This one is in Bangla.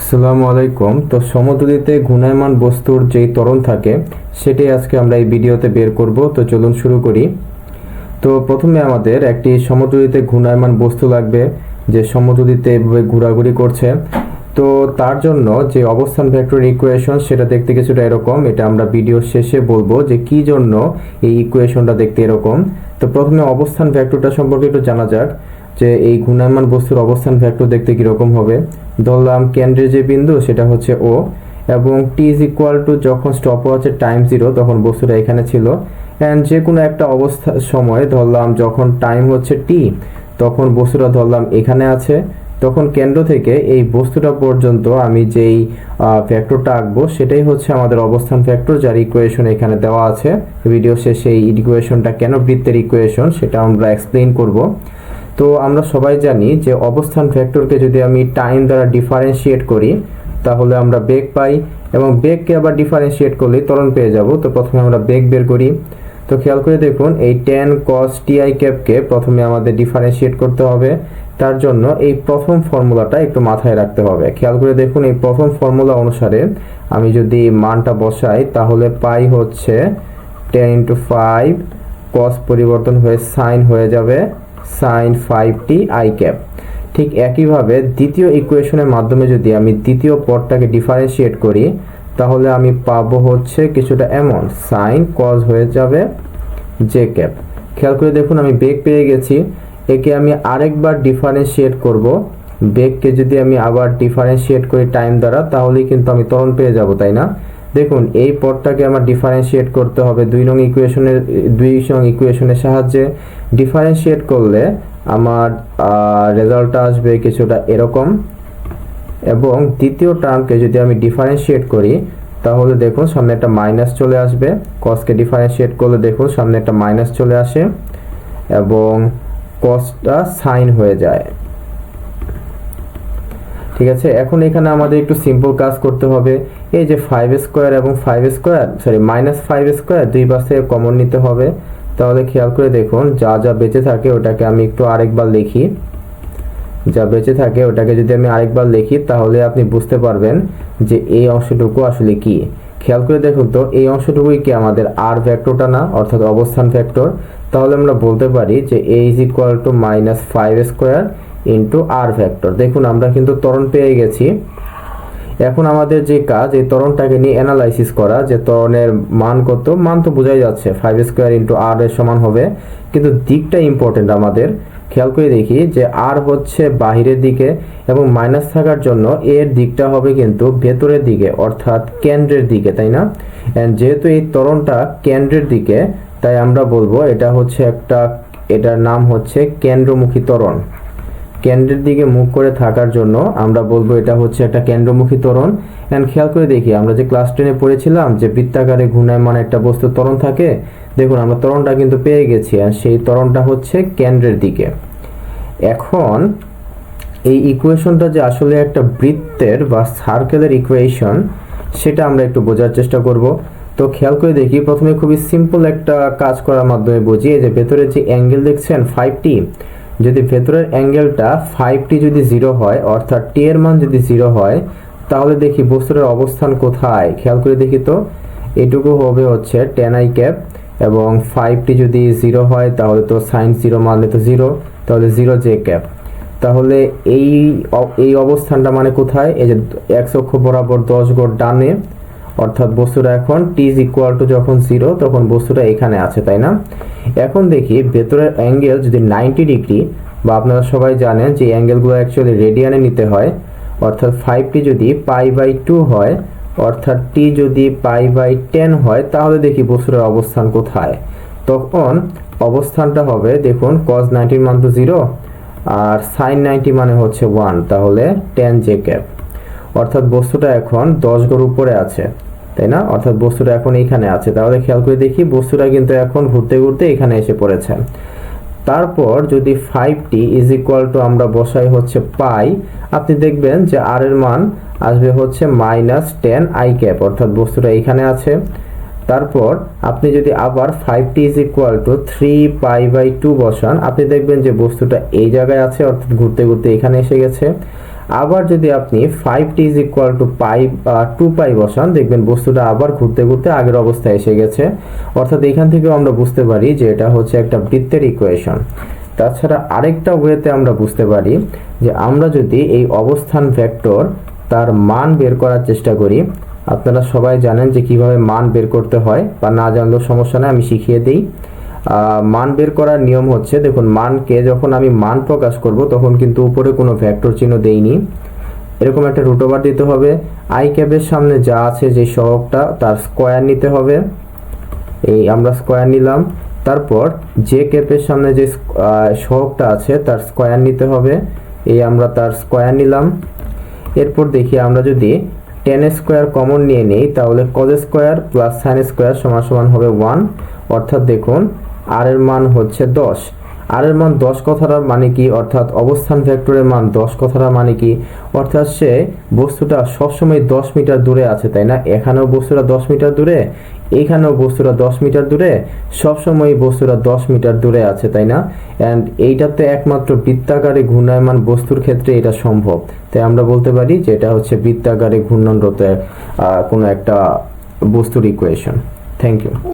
আসসালামু আলাইকুম। তো সমদ্রুতিতে ঘূর্ণায়মান বস্তুর যেই ত্বরণ থাকে সেটাই আজকে আমরা এই ভিডিওতে বের করব। তো চলুন শুরু করি। তো প্রথমে আমাদের একটি সমদ্রুতিতে ঘূর্ণায়মান বস্তু লাগবে যে সমদ্রুতিতে এভাবে ঘোরাঘুরি করছে। তো তার জন্য যে অবস্থান ভেক্টর ইকুয়েশন সেটা দেখতে কিছুটা এরকম। এটা আমরা ভিডিও শেষে বলবো যে কি জন্য এই ইকুয়েশনটা দেখতে এরকম। তো প্রথমে অবস্থান ভেক্টরটা সম্পর্কে একটু জানা যাক যে এই ঘূর্ণায়মান বস্তুর অবস্থান ভেক্টর দেখতে কীরকম হবে। ধরলাম কেন্দ্রের যে বিন্দু সেটা হচ্ছে ও, এবং টি ইজ ইকুয়াল টু যখন স্টপ ওয়াচের টাইম 0 তখন বস্তুটা এখানে ছিল। অ্যান্ড যে কোনো একটা অবস্থা সময় ধরলাম যখন টাইম হচ্ছে টি তখন বস্তুটা ধরলাম এখানে আছে। তখন কেন্দ্র থেকে এই বস্তুটা পর্যন্ত আমি যেই ভেক্টরটা আঁকবো সেটাই হচ্ছে আমাদের অবস্থান ভেক্টর, যার ইকুয়েশন এখানে দেওয়া আছে। ভিডিও শেষে এই ইকুয়েশনটা কেন বৃত্তের ইকুয়েশন সেটা আমরা এক্সপ্লেইন করব। তো আমরা সবাই জানি যে অবস্থান ভেক্টরকে যদি আমি টাইম দ্বারা ডিফারেন্সিয়েট করি তাহলে আমরা বেগ পাই, এবং বেগকে আবার ডিফারেন্সিয়েট করলেই ত্বরণ পেয়ে যাব। তো প্রথমে আমরা বেগ বের করি। তো খেয়াল করে দেখুন এই tan cos ti ক্যাপকে প্রথমে আমাদের ডিফারেন্সিয়েট করতে হবে। তার জন্য এই প্রথম ফর্মুলাটা একটু মাথায় রাখতে হবে। খেয়াল করে দেখুন এই প্রথম ফর্মুলা অনুসারে আমি যদি মানটা বসাই তাহলে পাই হচ্ছে 10 × 5 cos পরিবর্তন হয়ে সাইন হয়ে যাবে sin 5t i ক্যাপ। ঠিক একইভাবে দ্বিতীয় ইকুয়েশনের মাধ্যমে যদি আমি দ্বিতীয় পদটাকে ডিফারেন্সিয়েট করি তাহলে আমি পাবো হচ্ছে কিছুটা এমন sin cos হয়ে যাবে j ক্যাপ। খেয়াল করে দেখুন আমি বেগ পেয়ে গেছি। একে আমি আরেকবার ডিফারেন্সিয়েট করব। বেগকে যদি আমি আবার ডিফারেন্সিয়েট করি টাইম দ্বারা তাহলেই কিন্তু আমি ত্বরণ পেয়ে যাব, তাই না? দেখুন এই পদটাকে আমার ডিফারেন্সিয়েট করতে হবে 2 নং ইকুয়েশনের সাহায্যে। ডিফারেন্সিয়েট করলে আমার রেজাল্টটা আসবে কিছুটা এরকম, এবং দ্বিতীয় টার্মকে যদি আমি ডিফারেন্সিয়েট করি তাহলে দেখুন সামনে একটা মাইনাস চলে আসবে। কসকে ডিফারেন্সিয়েট করলে দেখুন সামনে একটা মাইনাস চলে আসে এবং কসটা সাইন হয়ে যায়। ঠিক আছে, এখন এখানে আমাদের একটু সিম্পল কাজ করতে হবে। এই যে 5² এবং 5² -5² দুই পাশ থেকে কমন নিতে হবে। তাহলে খেয়াল করে দেখুন যা যা বেঁচে থাকে ওটাকে আমি একটু আরেকবার লিখি। যা বেঁচে থাকে ওটাকে যদি আমি আরেকবার লিখি তাহলে আপনি বুঝতে পারবেন যে এই অংশটুকু আসলে কি। খেয়াল করে দেখুন তো এই অংশটুকুই কি আমাদের আর ভেক্টরটা না, অর্থাৎ অবস্থান ভেক্টর। তাহলে আমরা বলতে পারি যে a = -5² ইন্টু আর ভেক্টর। দেখুন আমরা কিন্তু ত্বরণ পেয়ে গেছি। এখন আমাদের যে কাজ এই ত্বরণটাকে নিয়ে অ্যানালাইসিস করা, যে ত্বরণের মান কত। মান তো বোঝাই যাচ্ছে 5² ইন্টু আর এর সমান হবে, কিন্তু দিকটা ইম্পর্টেন্ট আমাদের। খেয়াল করে দেখি যে আর হচ্ছে বাহিরের দিকে এবং মাইনাস থাকার জন্য এর দিকটা হবে কিন্তু ভেতরের দিকে, অর্থাৎ কেন্দ্রের দিকে, তাই না? যেহেতু এই ত্বরণটা কেন্দ্রের দিকে তাই আমরা বলবো এটা হচ্ছে এটার নাম হচ্ছে কেন্দ্রমুখী ত্বরণ। কেন্দ্রের দিকে মুখ করে থাকার জন্য আমরা বলবো এটা হচ্ছে একটা কেন্দ্রমুখী ত্বরণ। এন্ড খেয়াল করে দেখি আমরা যে ক্লাস 10-এ পড়েছিলাম যে বৃত্তাকারে ঘূর্ণায়মান একটা বস্তুর ত্বরণ থাকে। দেখুন আমরা ত্বরণটা কিন্তু পেয়ে গেছি, আর সেই ত্বরণটা হচ্ছে কেন্দ্রের দিকে। এখন এই ইকুয়েশনটা যে আসলে একটা বৃত্তের বা সার্কেলের ইকুয়েশন সেটা আমরা একটু বোঝার চেষ্টা করব। তো খেয়াল করে দেখি প্রথমে খুবই সিম্পল একটা কাজ করার মাধ্যমে বুঝি। এই যে ভেতরে যে অ্যাঙ্গেল দেখছেন 5t, যদি ভেতরের অ্যাঙ্গেলটা 5t যদি 0 হয়, অর্থাৎ t এর মান যদি 0 হয় তাহলে দেখি বস্তুটার অবস্থান কোথায়। খেয়াল করে দেখি তো এটুকু হবে হচ্ছে tan i ক্যাপ, এবং 5t যদি 0 হয় তাহলে তো sin 0 মানলে তো 0, তাহলে 0 j ক্যাপ। তাহলে এই অবস্থানটা মানে কোথায়? এই যে x অক্ষ বরাবর 10 গড় ডানে, অর্থাৎ বস্তুটা এখন t = যখন 0 তখন বস্তুটা এখানে আছে, তাই না? এখন দেখি ভেতরের অ্যাঙ্গেল যদি 90 ডিগ্রি, বা আপনারা সবাই জানেন যে অ্যাঙ্গেলগুলো অ্যাকচুয়ালি রেডিয়ানে নিতে হয়, অর্থাৎ 5t যদি π/2 হয়, অর্থাৎ t যদি π/10 হয় তাহলে দেখি বস্তুটার অবস্থান কোথায়। তখন অবস্থানটা হবে দেখুন cos 90 মান তো 0 আর sin 90 মানে হচ্ছে 1, তাহলে tan j ক্যাপ। অর্থাৎ বস্তুটা এখন 10 গড় উপরে আছে, তাই না? অর্থাৎ বস্তুটা এখন এইখানে আছে। তাহলে খেয়াল করে দেখি বস্তুটা কিন্তু এখন ঘুরতে ঘুরতে এখানে এসে পড়েছে। তারপর যদি 5t = আমরা বসাই হচ্ছে পাই, আপনি দেখবেন যে আর এর মান আসবে হচ্ছে -10 i ক্যাপ, অর্থাৎ বস্তুটা এখানে আছে। তারপর আপনি যদি আবার 5t = 3π/2 বসান, আপনি দেখবেন যে বস্তুটা এই জায়গায় আছে, অর্থাৎ ঘুরতে ঘুরতে এখানে এসে গেছে। আবার যদি আপনি 5t ইজ ইকুয়াল টু পাই 2 পাই বসান, দেখবেন বস্তুটা আবার ঘুরতে ঘুরতে আগের অবস্থায় এসে গেছে। অর্থাৎ এখান থেকেও আমরা বুঝতে পারি যে এটা হচ্ছে একটা বৃত্তের ইকুয়েশন। তাছাড়া আরেকটা ওয়েতে আমরা বুঝতে পারি যে আমরা যদি এই অবস্থান ভেক্টর তার মান বের করার চেষ্টা করি, আপনারা সবাই জানেন যে কিভাবে মান বের করতে হয়, বা না জানলেও সমস্যা নেই, আমি শিখিয়ে দিই। মান বের করার নিয়ম হচ্ছে, দেখুন মানকে যখন আমি মান প্রকাশ করব তখন কিন্তু উপরে কোনো ভেক্টর চিহ্ন দেইনি, এরকম একটা রুট ওভার দিতে হবে। আই ক্যাপের সামনে যা আছে যে সহগটা তার স্কয়ার নিতে হবে, এই আমরা স্কয়ার নিলাম। তারপর জে ক্যাপের সামনে যে সহগটা আছে তার স্কয়ার নিতে হবে, এই আমরা তার স্কয়ার নিলাম। এরপর দেখি আমরা যদি টেন স্কোয়ার কমন নিয়ে নেই তাহলে cos square plus sine square সমান সমান হবে 1। অর্থাৎ দেখুন আর এর মান হচ্ছে 10। আর এর মান 10 কথাটা মানে কি, অর্থাৎ অবস্থান ভেক্টরের মান 10 কথাটা মানে কি, অর্থাৎ সে বস্তুটা সবসময় 10 মিটার দূরে আছে, তাই না? এখানেও বস্তুটা 10 মিটার দূরে, এইখানেও বস্তুটা 10 মিটার দূরে, সবসময় বস্তুটা 10 মিটার দূরে আছে, তাই না? অ্যান্ড এইটাতে একমাত্র বৃত্তাকারে ঘূর্ণায়মান বস্তুর ক্ষেত্রে এটা সম্ভব। তাই আমরা বলতে পারি যে এটা হচ্ছে বৃত্তাকারে ঘূর্ণনরত কোনো একটা বস্তুর ইকুয়েশন। Thank you.